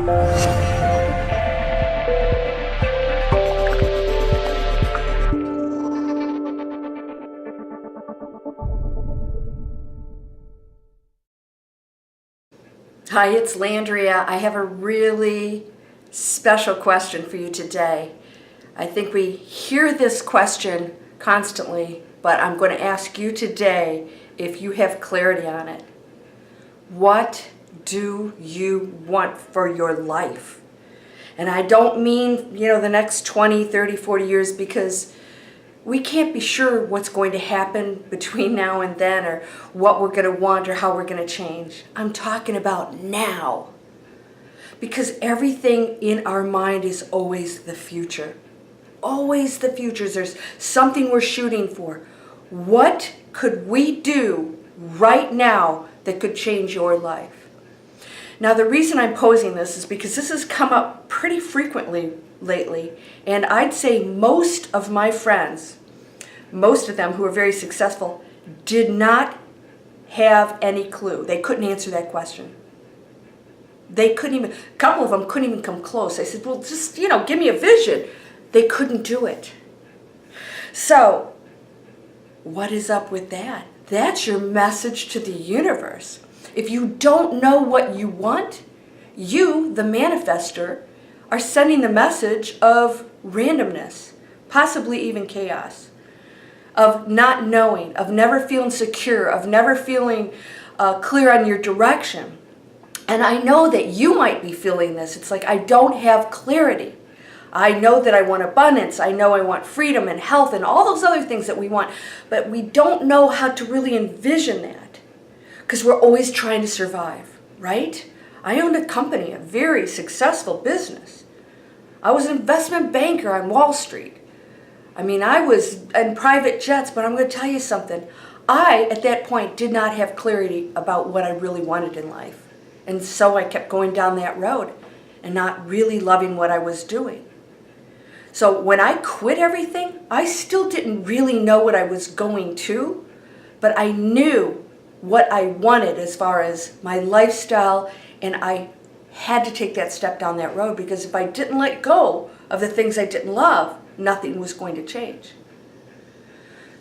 Hi, it's Landria. I have a really special question for you today. I think we hear this question constantly, but I'm going to ask you today if you have clarity on it. What do you want for your life? And I don't mean, the next 20, 30, 40 years, because we can't be sure what's going to happen between now and then, or what we're going to want, or how we're going to change. I'm talking about now. Because everything in our mind is always the future. Always the future. There's something we're shooting for. What could we do right now that could change your life? Now, the reason I'm posing this is because this has come up pretty frequently lately, and I'd say most of my friends, most of them who are very successful, did not have any clue. They couldn't answer that question. They couldn't even, a couple of them couldn't even come close. I said, well, just, give me a vision. They couldn't do it. So, what is up with that? That's your message to the universe. If you don't know what you want, you, the manifester, are sending the message of randomness, possibly even chaos, of not knowing, of never feeling secure, of never feeling clear on your direction. And I know that you might be feeling this. It's like, I don't have clarity. I know that I want abundance. I know I want freedom and health and all those other things that we want, but we don't know how to really envision that because we're always trying to survive, right? I owned a company, a very successful business. I was an investment banker on Wall Street. I mean, I was in private jets, but I'm going to tell you something. I, at that point, did not have clarity about what I really wanted in life. And so I kept going down that road and not really loving what I was doing. So when I quit everything, I still didn't really know what I was going to, but I knew what I wanted as far as my lifestyle, and I had to take that step down that road because if I didn't let go of the things I didn't love, nothing was going to change.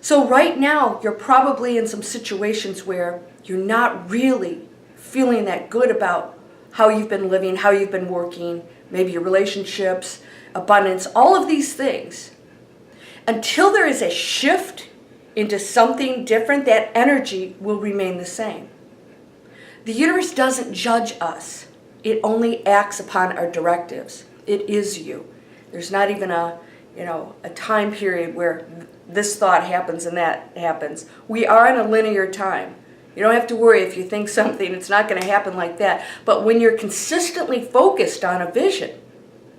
So right now, you're probably in some situations where you're not really feeling that good about how you've been living, how you've been working, maybe your relationships, abundance, all of these things. Until there is a shift into something different, that energy will remain the same. The universe doesn't judge us. It only acts upon our directives. It is you. There's not even a time period where this thought happens and that happens. We are in a linear time. You don't have to worry if you think something, it's not going to happen like that. But when you're consistently focused on a vision,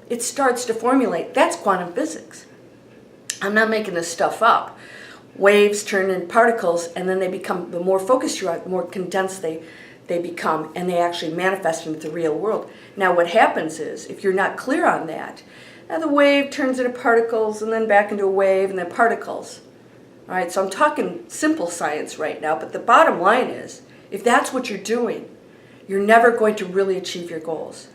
it starts to formulate. That's quantum physics. I'm not making this stuff up. Waves turn into particles, and then they become, the more focused you are, the more condensed they become, and they actually manifest into the real world. Now what happens is, if you're not clear on that, now the wave turns into particles, and then back into a wave, and then particles. All right, so I'm talking simple science right now, but the bottom line is, if that's what you're doing, you're never going to really achieve your goals.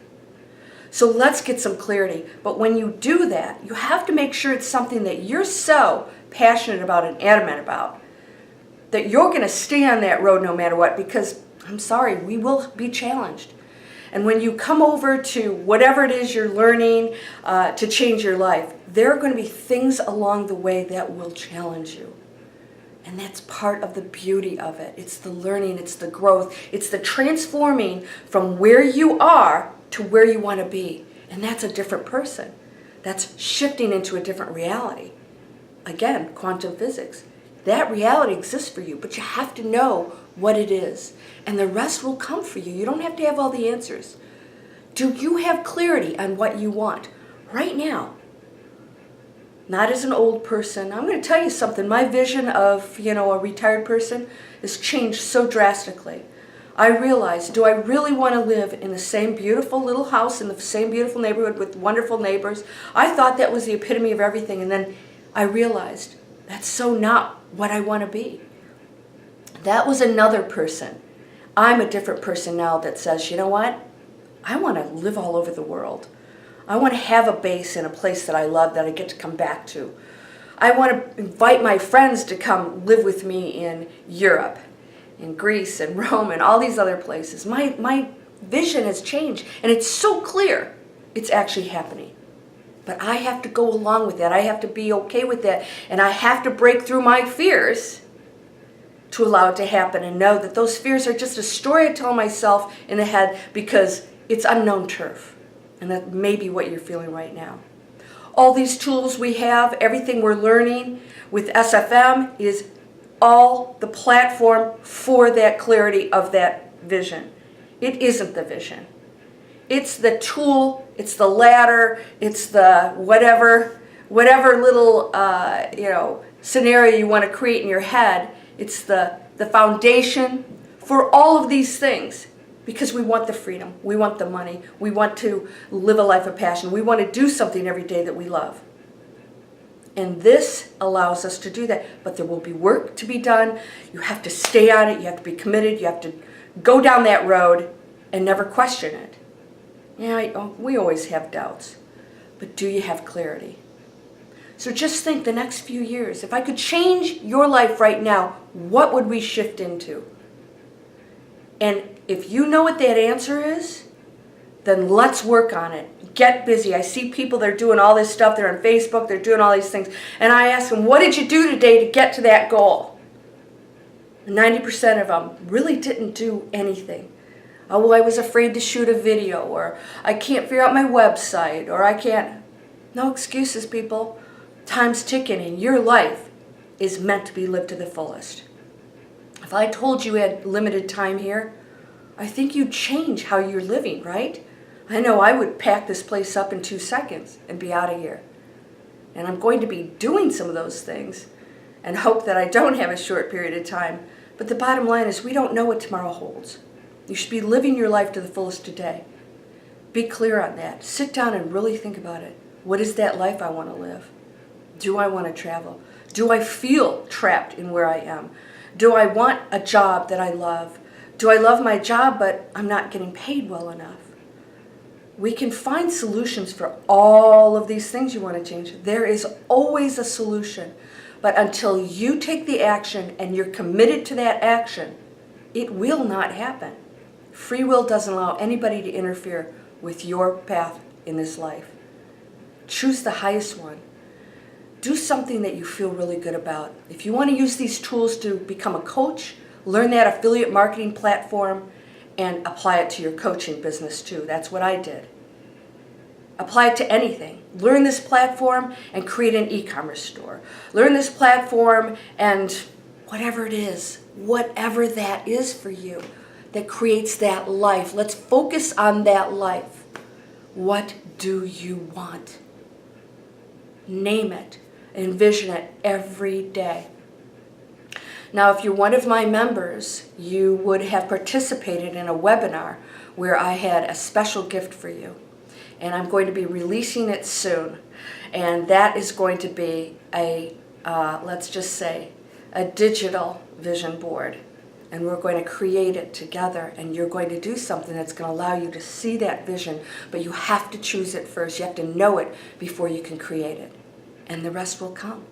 So let's get some clarity. But when you do that, you have to make sure it's something that you're so passionate about and adamant about that you're going to stay on that road no matter what, because I'm sorry, we will be challenged. And when you come over to whatever it is you're learning to change your life, there are going to be things along the way that will challenge you. And that's part of the beauty of it. It's the learning, it's the growth, it's the transforming from where you are to where you want to be. And that's a different person. That's shifting into a different reality. Again, quantum physics. That reality exists for you, but you have to know what it is. And the rest will come for you. You don't have to have all the answers. Do you have clarity on what you want right now? Not as an old person. I'm going to tell you something. My vision of, a retired person has changed so drastically. I realized, do I really want to live in the same beautiful little house in the same beautiful neighborhood with wonderful neighbors? I thought that was the epitome of everything, and then I realized that's so not what I want to be. That was another person. I'm a different person now that says, you know what? I want to live all over the world. I want to have a base in a place that I love that I get to come back to. I want to invite my friends to come live with me in Europe, in Greece and Rome and all these other places. My vision has changed, and it's so clear it's actually happening. But I have to go along with that. I have to be okay with that, and I have to break through my fears to allow it to happen and know that those fears are just a story I tell myself in the head because it's unknown turf. And that may be what you're feeling right now. All these tools we have, everything we're learning with SFM is all the platform for that clarity of that vision. It isn't the vision. It's the tool, it's the ladder, it's the whatever little scenario you want to create in your head. It's the foundation for all of these things. Because we want the freedom, we want the money, we want to live a life of passion, we want to do something every day that we love. And this allows us to do that. But there will be work to be done. You have to stay on it, you have to be committed, you have to go down that road and never question it. Yeah, we always have doubts. But do you have clarity? So just think the next few years, if I could change your life right now, what would we shift into? And if you know what that answer is, then let's work on it. Get busy. I see people, they're doing all this stuff. They're on Facebook. They're doing all these things. And I ask them, what did you do today to get to that goal? 90% of them really didn't do anything. Oh, well, I was afraid to shoot a video, or I can't figure out my website, or I can't. No excuses, people. Time's ticking, and your life is meant to be lived to the fullest. If I told you had limited time here, I think you'd change how you're living, right? I know I would pack this place up in 2 seconds and be out of here. And I'm going to be doing some of those things and hope that I don't have a short period of time. But the bottom line is we don't know what tomorrow holds. You should be living your life to the fullest today. Be clear on that. Sit down and really think about it. What is that life I want to live? Do I want to travel? Do I feel trapped in where I am? Do I want a job that I love? Do I love my job, but I'm not getting paid well enough? We can find solutions for all of these things you want to change. There is always a solution. But until you take the action and you're committed to that action, it will not happen. Free will doesn't allow anybody to interfere with your path in this life. Choose the highest one. Do something that you feel really good about. If you want to use these tools to become a coach, learn that affiliate marketing platform and apply it to your coaching business too. That's what I did. Apply it to anything. Learn this platform and create an e-commerce store. Learn this platform and whatever it is, whatever that is for you that creates that life. Let's focus on that life. What do you want? Name it. Envision it every day. Now, if you're one of my members, you would have participated in a webinar where I had a special gift for you. And I'm going to be releasing it soon. And that is going to be let's just say, a digital vision board. And we're going to create it together. And you're going to do something that's going to allow you to see that vision. But you have to choose it first. You have to know it before you can create it. And the rest will come.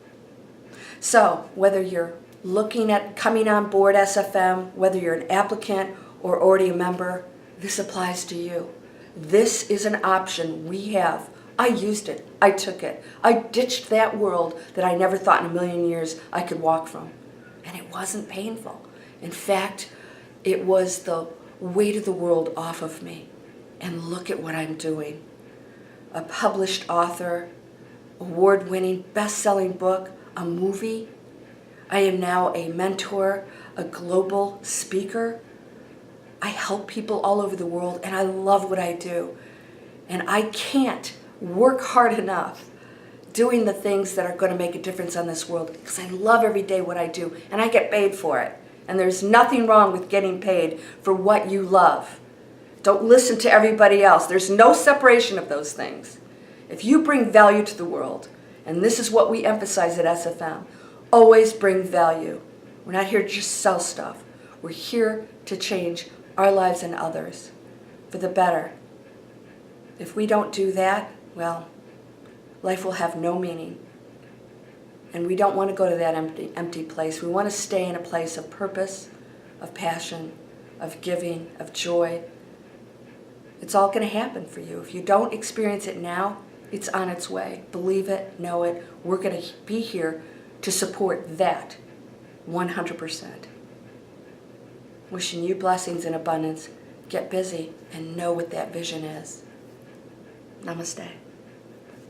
So whether you're looking at coming on board SFM, whether you're an applicant or already a member, this applies to you. This is an option we have. I used it. I took it. I ditched that world that I never thought in a million years I could walk from. And it wasn't painful. In fact, it was the weight of the world off of me. And look at what I'm doing. A published author, award-winning, best-selling book, a movie. I am now a mentor, a global speaker. I help people all over the world, and I love what I do. And I can't work hard enough doing the things that are going to make a difference on this world because I love every day what I do, and I get paid for it. And there's nothing wrong with getting paid for what you love. Don't listen to everybody else. There's no separation of those things. If you bring value to the world, and this is what we emphasize at SFM, always bring value. We're not here to just sell stuff. We're here to change our lives and others for the better. If we don't do that, well, life will have no meaning. And we don't want to go to that empty place. We want to stay in a place of purpose, of passion, of giving, of joy. It's all going to happen for you. If you don't experience it now, it's on its way. Believe it, know it. We're going to be here to support that 100%. Wishing you blessings and abundance. Get busy and know what that vision is. Namaste.